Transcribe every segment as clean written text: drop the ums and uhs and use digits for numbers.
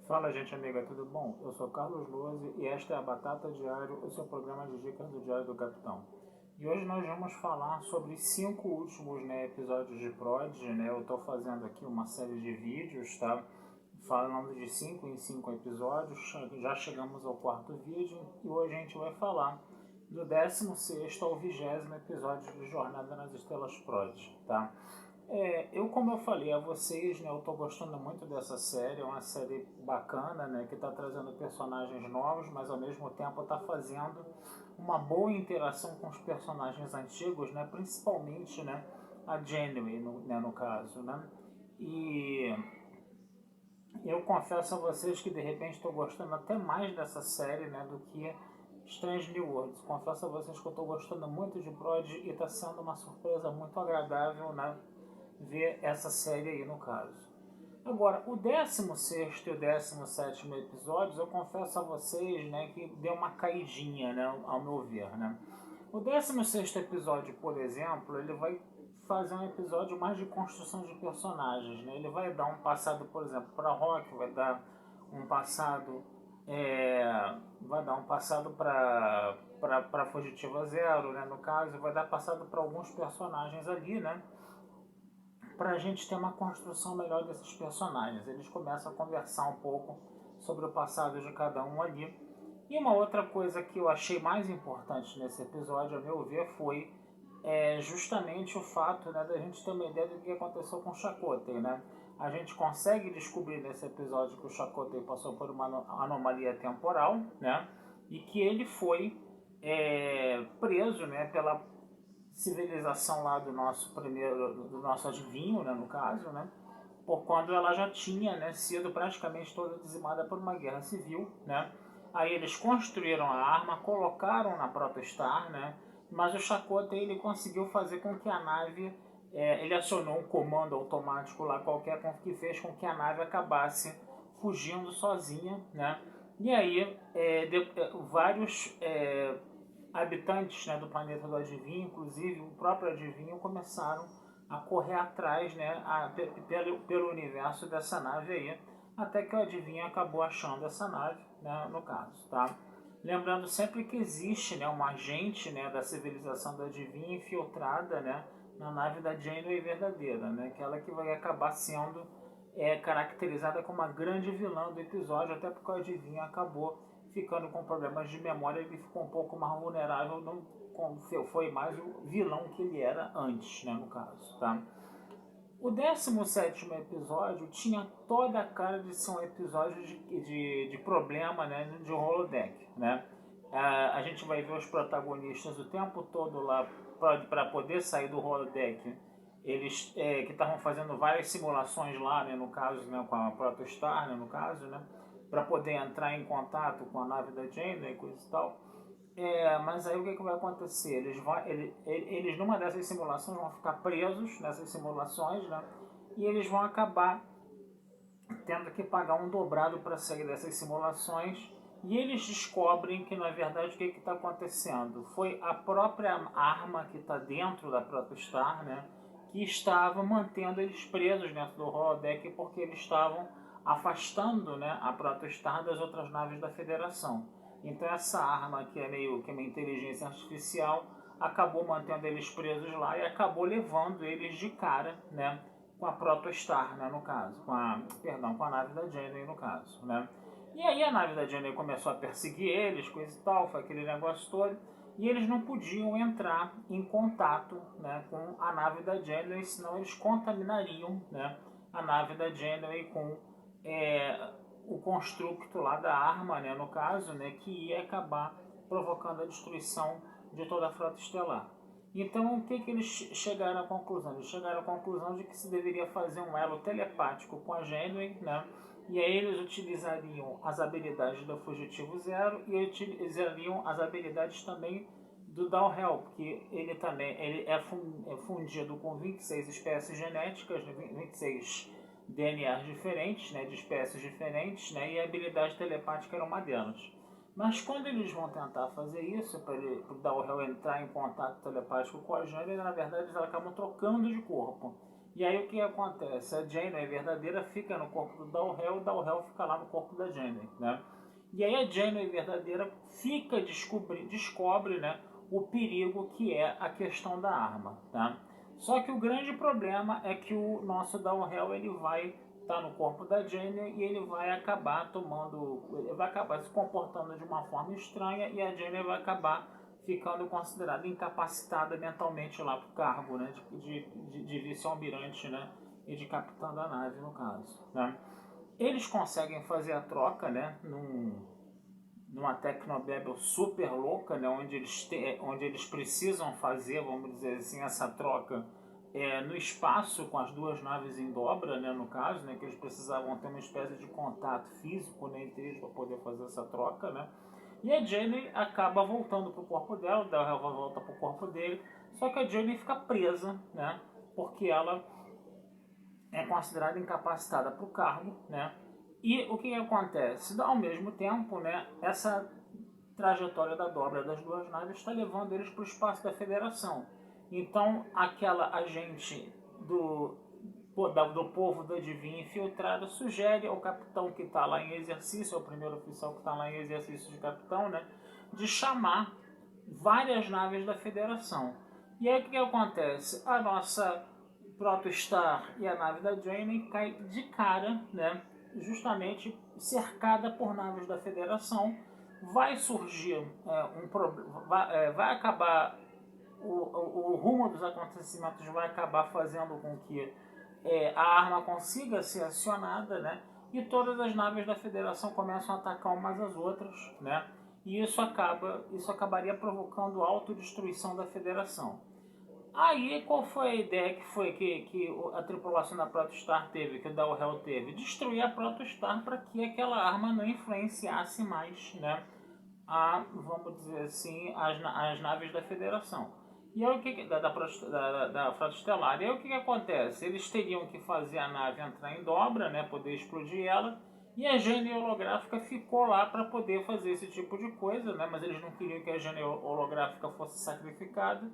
Fala, gente amiga, tudo bom? Eu sou Carlos Lose e esta é a Batata Diário, o seu programa de dicas do Diário do Capitão. E hoje nós vamos falar sobre os 5 últimos, episódios de Prodigy, Eu estou fazendo aqui uma série de vídeos, tá? Falando de 5 em 5 episódios, já chegamos ao quarto vídeo e hoje a gente vai falar do 16º ao 20º episódio de Jornada nas Estrelas Prodigy, tá? Como eu falei a vocês, eu estou gostando muito dessa série, é uma série bacana, que está trazendo personagens novos, mas ao mesmo tempo está fazendo uma boa interação com os personagens antigos, principalmente, a Janeway, no caso, E eu confesso a vocês que de repente estou gostando até mais dessa série, do que Strange New Worlds. Confesso a vocês que eu estou gostando muito de Prodigy e está sendo uma surpresa muito agradável, ver essa série aí no caso. Agora, o 16º e o 17º episódios, eu confesso a vocês, que deu uma caidinha, ao meu ver, O 16º episódio, por exemplo, ele vai fazer um episódio mais de construção de personagens, Ele vai dar um passado, por exemplo, para Rock, vai dar um passado, vai dar um passado para Fugitiva Zero, no caso, vai dar passado para alguns personagens ali, para a gente ter uma construção melhor desses personagens. Eles começam a conversar um pouco sobre o passado de cada um ali. E uma outra coisa que eu achei mais importante nesse episódio, a meu ver, foi justamente o fato, da gente ter uma ideia do que aconteceu com o Chakotay, A gente consegue descobrir nesse episódio que o Chakotay passou por uma anomalia temporal, E que ele foi preso, pela civilização lá do nosso adivinho, no caso, por quando ela já tinha, sido praticamente toda dizimada por uma guerra civil, Aí eles construíram a arma, colocaram na Protostar, Mas o Chakotay ele conseguiu fazer com que a nave, ele acionou um comando automático lá qualquer que fez com que a nave acabasse fugindo sozinha, E aí vários habitantes, do planeta do Adivinho, inclusive o próprio Adivinho, começaram a correr atrás, pelo universo dessa nave aí, até que o Adivinho acabou achando essa nave, no caso, tá? Lembrando sempre que existe, uma agente, da civilização do Adivinho infiltrada, na nave da Janeway verdadeira, aquela que vai acabar sendo caracterizada como a grande vilã do episódio, até porque o Adivinho acabou ficando com problemas de memória, ele ficou um pouco mais vulnerável, foi mais o vilão que ele era antes, no caso, tá? O 17º episódio tinha toda a cara de ser um episódio de problema, de holodeck, A gente vai ver os protagonistas o tempo todo lá para poder sair do holodeck. Eles que estavam fazendo várias simulações lá, no caso, com a Protostar, no caso, para poder entrar em contato com a nave da Janeway e coisa e tal. Mas aí o que vai acontecer? Eles numa dessas simulações vão ficar presos nessas simulações, E eles vão acabar tendo que pagar um dobrado para sair dessas simulações. E eles descobrem que na verdade o que está acontecendo? Foi a própria arma que está dentro da Protostar, que estava mantendo eles presos dentro do holodeck porque eles estavam afastando, a Protostar das outras naves da Federação. Então essa arma que é meio que uma inteligência artificial acabou mantendo eles presos lá e acabou levando eles de cara, com a Protostar, no caso, com a nave da Janeway, no caso, E aí a nave da Janeway começou a perseguir eles, coisa e tal, foi aquele negócio todo, e eles não podiam entrar em contato, com a nave da Janeway, senão eles contaminariam, a nave da Janeway com o construto lá da arma, no caso, que ia acabar provocando a destruição de toda a frota estelar. Então, o que eles chegaram à conclusão? Eles chegaram à conclusão de que se deveria fazer um elo telepático com a Janeway, E aí eles utilizariam as habilidades do Fugitivo Zero e utilizariam as habilidades também do Dal-Hel, porque ele é fundido com 26 espécies genéticas, 26 DNAs diferentes, de espécies diferentes, e a habilidade telepática era uma delas. Mas quando eles vão tentar fazer isso, para dar o réu entrar em contato telepático com a Janeway, na verdade eles acabam trocando de corpo. E aí o que acontece? A Janeway verdadeira fica no corpo do Dal-Rel e o Dal-Rel fica lá no corpo da Janeway, né? E aí a Janeway verdadeira descobre, né, o perigo que é a questão da arma, tá? Só que o grande problema é que o nosso Dal-Rel ele vai estar no corpo da Janeway e ele vai acabar se comportando de uma forma estranha e a Janeway vai acabar ficando considerada incapacitada mentalmente lá para o cargo, né, de vice-almirante, né, e de capitão da nave, no caso, né. Eles conseguem fazer a troca, né, numa Tecnobabel super louca, né, onde eles precisam fazer, vamos dizer assim, essa troca no espaço com as duas naves em dobra, né, no caso, né, que eles precisavam ter uma espécie de contato físico, né, entre eles para poder fazer essa troca, né. E a Jenny acaba voltando pro corpo dela, o Daryl volta pro corpo dele, só que a Jenny fica presa, né, porque ela é considerada incapacitada para o cargo, né. E o que acontece? Ao mesmo tempo, né, essa trajetória da dobra das duas naves está levando eles para o espaço da Federação. Então, aquela agente do povo do adivinho infiltrado sugere ao capitão que está lá em exercício, ao primeiro oficial que está lá em exercício de capitão, né, de chamar várias naves da Federação. E aí o que acontece? A nossa Protostar e a nave da Janeway cai de cara, né, justamente cercada por naves da Federação. Vai surgir um problema, vai acabar o rumo dos acontecimentos vai acabar fazendo com que a arma consiga ser acionada, né? E todas as naves da Federação começam a atacar umas às outras, né? E isso acabaria provocando autodestruição da Federação. Aí, qual foi a ideia que a tripulação da Protostar teve, que o Dal-Rel teve? Destruir a Protostar para que aquela arma não influenciasse mais, né, vamos dizer assim, as naves da Federação. E aí, da Frota Estelar. E aí o que acontece? Eles teriam que fazer a nave entrar em dobra, né, poder explodir ela, e a gênia holográfica ficou lá para poder fazer esse tipo de coisa, né, mas eles não queriam que a gênia holográfica fosse sacrificada.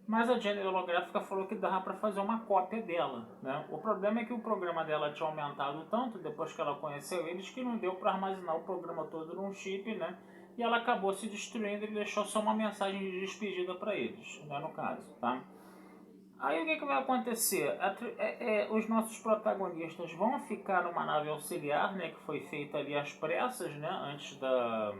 Mas a Jenny holográfica falou que dava para fazer uma cópia dela, né? O problema é que o programa dela tinha aumentado tanto depois que ela conheceu eles que não deu para armazenar o programa todo num chip, né? E ela acabou se destruindo e deixou só uma mensagem de despedida para eles, né, no caso, tá? Aí o que vai acontecer? Os nossos protagonistas vão ficar numa nave auxiliar, né, que foi feita ali às pressas, né, antes da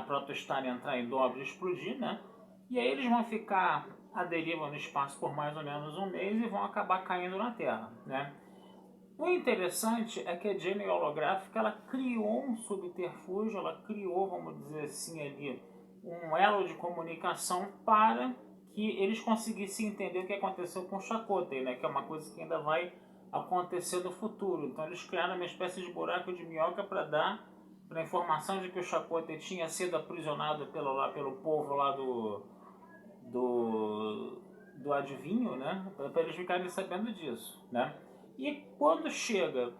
Protostar entrar em dobra e explodir, né? E aí eles vão ficar à deriva no espaço por mais ou menos um mês e vão acabar caindo na Terra, né? O interessante é que a Jenny holográfica ela criou um subterfúgio, ela criou, vamos dizer assim, ali um elo de comunicação para que eles conseguissem entender o que aconteceu com o Chakotay, né? Que é uma coisa que ainda vai acontecer no futuro. Então eles criaram uma espécie de buraco de minhoca para dar para a informação de que o Chakotay tinha sido aprisionado pelo povo lá do adivinho, né? Para eles ficarem sabendo disso, né? E quando chega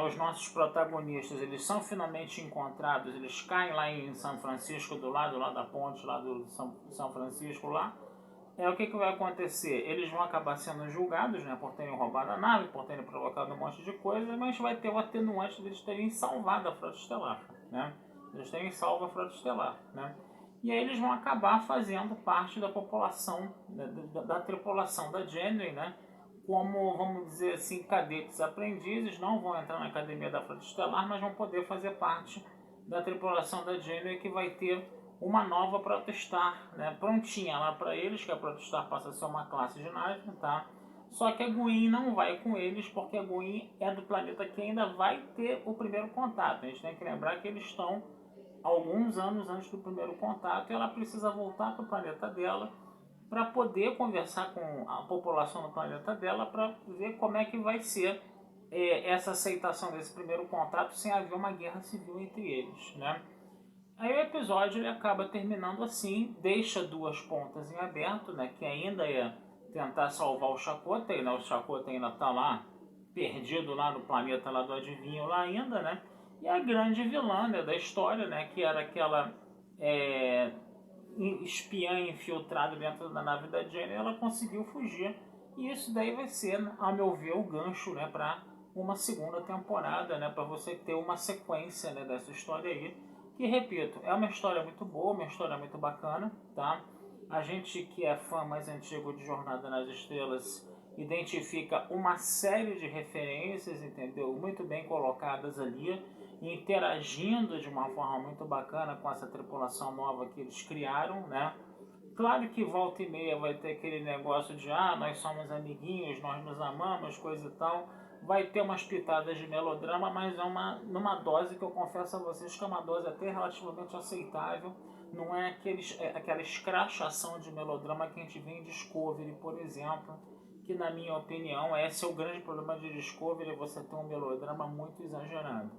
os nossos protagonistas, eles são finalmente encontrados, eles caem lá em São Francisco, do lado lá da ponte, lá do São Francisco, lá. O que vai acontecer? Eles vão acabar sendo julgados, né, por terem roubado a nave, por terem provocado um monte de coisa, mas vai ter o atenuante deles terem salvado a Frota Estelar, né? Eles terem salvo a Frota Estelar, né? E aí eles vão acabar fazendo parte da população, da tripulação da Janeway, né? Como, vamos dizer assim, cadetes aprendizes, não vão entrar na academia da Frota Estelar, mas vão poder fazer parte da tripulação da Janeway, que vai ter uma nova Protostar, né, prontinha lá para eles, que a Protostar passa a ser uma classe de nave, tá? Só que a Gwyn não vai com eles, porque a Gwyn é do planeta que ainda vai ter o primeiro contato. A gente tem que lembrar que eles estão alguns anos antes do primeiro contato e ela precisa voltar para o planeta dela para poder conversar com a população do planeta dela para ver como é que vai ser essa aceitação desse primeiro contato sem haver uma guerra civil entre eles, né? Aí o episódio ele acaba terminando assim, deixa duas pontas em aberto, né? Que ainda é tentar salvar o Chakotay, né? O Chakotay ainda está lá, perdido lá no planeta lá do adivinho lá ainda, né? E a grande vilã, né, da história, né? Que era aquela espiã infiltrada dentro da nave da Jenny, ela conseguiu fugir E isso daí vai ser, a meu ver, o gancho, né, para uma segunda temporada, né, para você ter uma sequência, né, dessa história aí, que, repito, é uma história muito boa, uma história muito bacana, tá? A gente que é fã mais antigo de Jornada nas Estrelas identifica uma série de referências, entendeu? Muito bem colocadas ali, interagindo de uma forma muito bacana com essa tripulação nova que eles criaram, né? Claro que volta e meia vai ter aquele negócio de nós somos amiguinhos, nós nos amamos, coisa e tal. Vai ter umas pitadas de melodrama, mas é numa dose que eu confesso a vocês que é uma dose até relativamente aceitável. Não é aquela escrachação de melodrama que a gente vê em Discovery, por exemplo, que na minha opinião esse é o grande problema de Discovery, você tem um melodrama muito exagerado.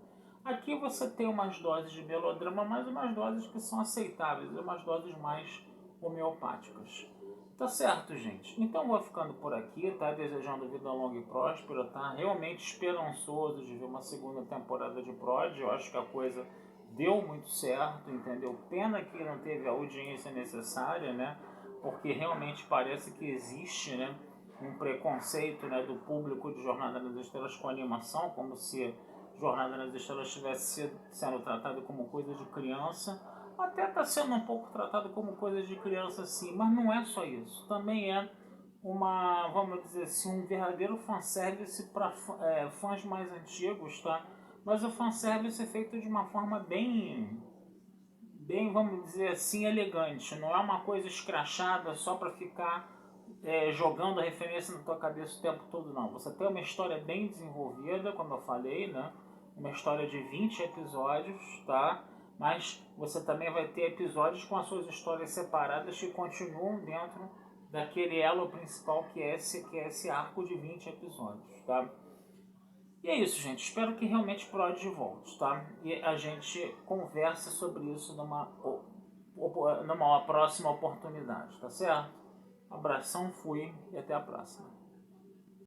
Aqui você tem umas doses de melodrama, mas umas doses que são aceitáveis, umas doses mais homeopáticas. Tá certo, gente? Então vou ficando por aqui, tá? Desejando vida longa e próspera, tá? Realmente esperançoso de ver uma segunda temporada de Prod. Eu acho que a coisa deu muito certo, entendeu? Pena que não teve a audiência necessária, né? Porque realmente parece que existe, né, um preconceito, né, do público de Jornada nas Estrelas com animação, como se Jornada nas Estrelas estivesse sendo tratado como coisa de criança. Até está sendo um pouco tratado como coisa de criança, sim, mas não é só isso. Também é vamos dizer assim, um verdadeiro fanservice para fãs mais antigos, tá? Mas o fanservice é feito de uma forma bem, vamos dizer assim, elegante. Não é uma coisa escrachada só para ficar jogando a referência na tua cabeça o tempo todo, não. Você tem uma história bem desenvolvida, como eu falei, né? Uma história de 20 episódios, tá? Mas você também vai ter episódios com as suas histórias separadas que continuam dentro daquele elo principal que é esse arco de 20 episódios, tá? E é isso, gente. Espero que realmente Prod volte, tá? E a gente conversa sobre isso numa próxima oportunidade, tá certo? Abração, fui e até a próxima.